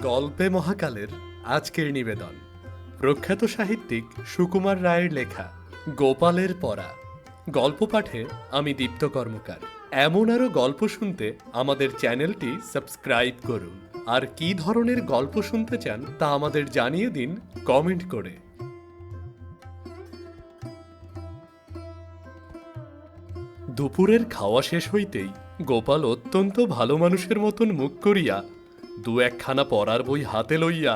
গল্পে মহাকালের আজকের নিবেদন প্রখ্যাত সাহিত্যিক সুকুমার রায়ের লেখা গোপালের পরা। গল্প পাঠে আমি দীপ্ত কর্মকার। এমন আরও গল্প শুনতে আমাদের চ্যানেলটি সাবস্ক্রাইব করুন। আর কী ধরনের গল্প শুনতে চান তা আমাদের জানিয়ে দিন কমেন্ট করে। দুপুরের খাওয়া শেষ হইতেই গোপাল অত্যন্ত ভালো মানুষের মতন মুখ করিয়া দু একখানা পড়ার বই হাতে লইয়া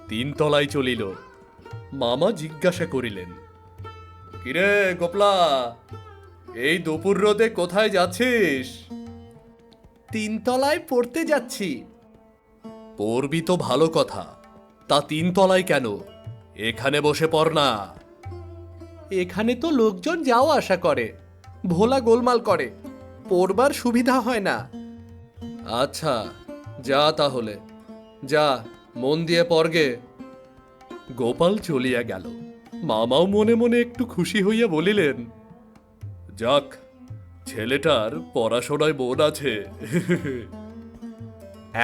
3 তলায় চলিল। মামা জিজ্ঞাসা করিলেন, কিরে গোপলা, এই দুপুর রোদে কোথায় যাচ্ছিস? 3 তলায় পড়তে যাচ্ছি। পড়বি তো ভালো কথা, তা 3 তলায় কেন? এখানে বসে পড় না। এখানে তো লোকজন যাওয়া আসা করে, ভোলা গোলমাল করে, পড়বার সুবিধা হয় না। আচ্ছা যা তাহলে, যা মন দিয়ে পড়গে। গোপাল চলিয়া গেল। মামাও মনে মনে একটু খুশি হইয়া বলিলেন, যাক, ছেলেটার পড়াশোনায় মন আছে।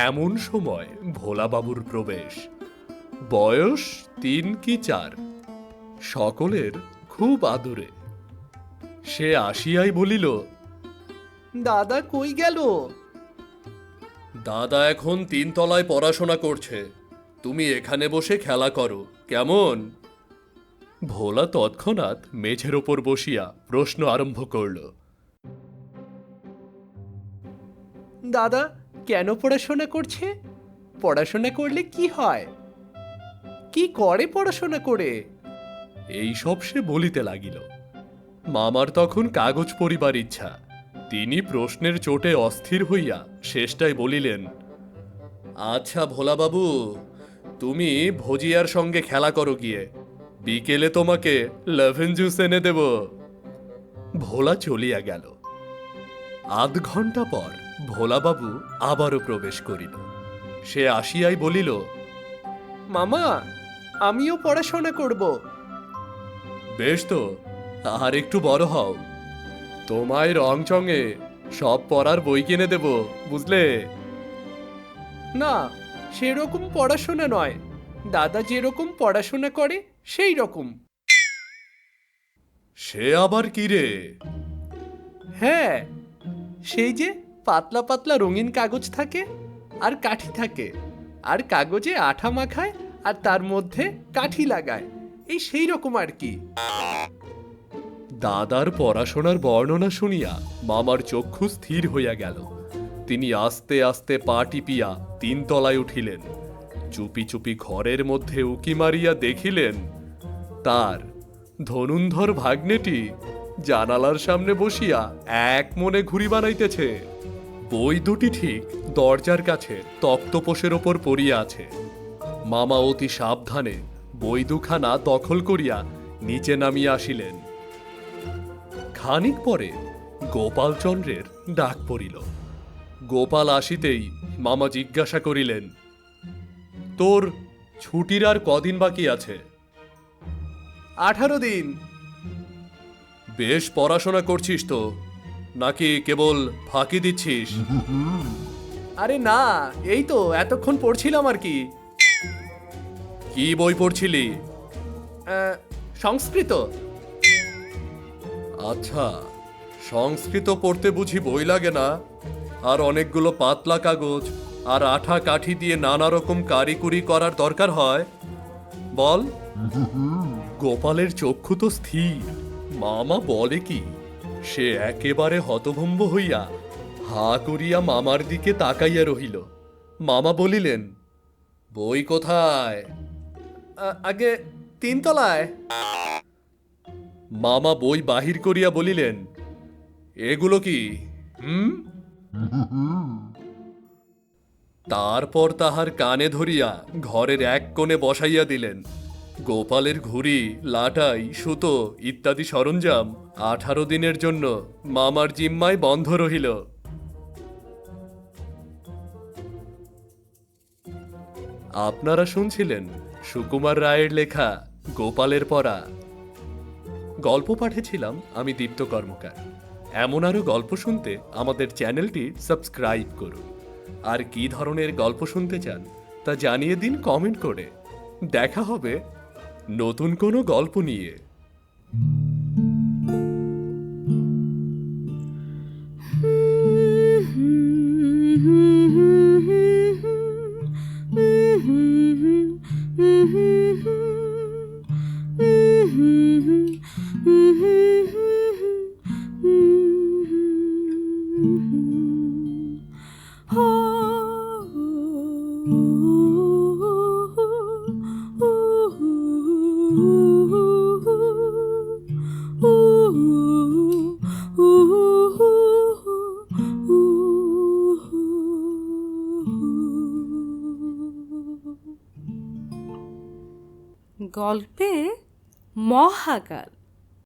এমন সময় ভোলাবাবুর প্রবেশ। বয়স 3 কি 4, সকলের খুব আদুরে। সে আসিয়াই বলিল, দাদা কই গেল? দাদা এখন 3 তলায় পড়াশোনা করছে, তুমি এখানে বসে খেলা করো কেমন? ভোলা তৎক্ষণাৎ মেঝের ওপর বসিয়া প্রশ্ন আরম্ভ করল, দাদা কেন পড়াশোনা করছে? পড়াশোনা করলে কি হয়? কি করে পড়াশোনা করে? এই সব সে বলিতে লাগিল। মামার তখন কাগজ পড়িবার ইচ্ছা। তিনি প্রশ্নের চোটে অস্থির হইয়া শেষটায় বলিলেন, আচ্ছা ভোলাবাবু, তুমি ভজিয়ার সঙ্গে খেলা করো গিয়ে, বিকেলে তোমাকে লেভেন জুস এনে দেব। ভোলা চলিয়া গেল। আধ ঘন্টা পর ভোলাবাবু আবারও প্রবেশ করিল। সে আসিয়াই বলিল, মামা, আমিও পড়াশোনা করব। বেশ তো, আর একটু বড় হও, তোমায় রং চঙে সব পড়ার বই কিনে দেব, বুঝলে? না, সেরকম পড়াশোনা নয়, দাদা যেরকম পড়াশোনা করে সেই রকম। সে আবার কি রে? হ্যাঁ, সেই যে পাতলা পাতলা রঙিন কাগজ থাকে আর কাঠি থাকে, আর কাগজে আঠা মাখায় আর তার মধ্যে কাঠি লাগায়, এই সেই রকম আর কি। দাদার পড়াশোনার বর্ণনা শুনিয়া মামার চক্ষু স্থির হইয়া গেল। তিনি আস্তে আস্তে পা টিপিয়া 3 তলায় উঠিলেন। চুপি চুপি ঘরের মধ্যে উকি মারিয়া দেখিলেন, তার ধনুন্ধর ভাগ্নেটি জানালার সামনে বসিয়া এক মনে ঘুড়ি বানাইতেছে। বই দুটি ঠিক দরজার কাছে তক্তপোষের ওপর পড়িয়া আছে। মামা অতি সাবধানে বই দুখানা দখল করিয়া নিচে নামিয়া আসিলেন। খানিক পরে গোপালচন্দ্রের ডাক পড়িল। গোপাল আসিতেই মামা জিজ্ঞাসা করিলেন, তোর ছুটির আর কদিন বাকি আছে? 18 দিন। বেশ পড়াশোনা করছিস তো, নাকি কেবল ফাঁকি দিচ্ছিস? আরে না, এই তো এতক্ষণ পড়ছিলাম আর কি। কি বই পড়ছিলি? সংস্কৃত। আচ্ছা, সংস্কৃত পড়তে বুঝি বই লাগে না? আর অনেকগুলো পাতলা কাগজ আর আঠা কাঠি দিয়ে নানা রকম কারিকুরি করার দরকার হয়? বল। গোপালের চক্ষু তো স্থির। মামা বলে কি? সে একেবারে হতভম্ব হইয়া হা করিয়া মামার দিকে তাকাইয়া রহিল। মামা বলিলেন, বই কোথায়? আগে 3 তলায়। মামা বই বাহির করিয়া বলিলেন, এগুলো কি? তারপর তাহার কানে ধরিয়া ঘরের এক কোণে বসাইয়া দিলেন। গোপালের ঘুড়ি, লাটাই, সুতো ইত্যাদি সরঞ্জাম 18 দিনের জন্য মামার জিম্মায় বন্ধ রহিল। আপনারা শুনছিলেন সুকুমার রায়ের লেখা গোপালের পরা। গল্প পাঠেছিলাম আমি দীপ্ত কর্মকার। এমন আরও গল্প শুনতে আমাদের চ্যানেলটি সাবস্ক্রাইব করুন। আর কী ধরনের গল্প শুনতে চান তা জানিয়ে দিন কমেন্ট করে। দেখা হবে নতুন কোনো গল্প নিয়ে। গল্পে মহাকাল।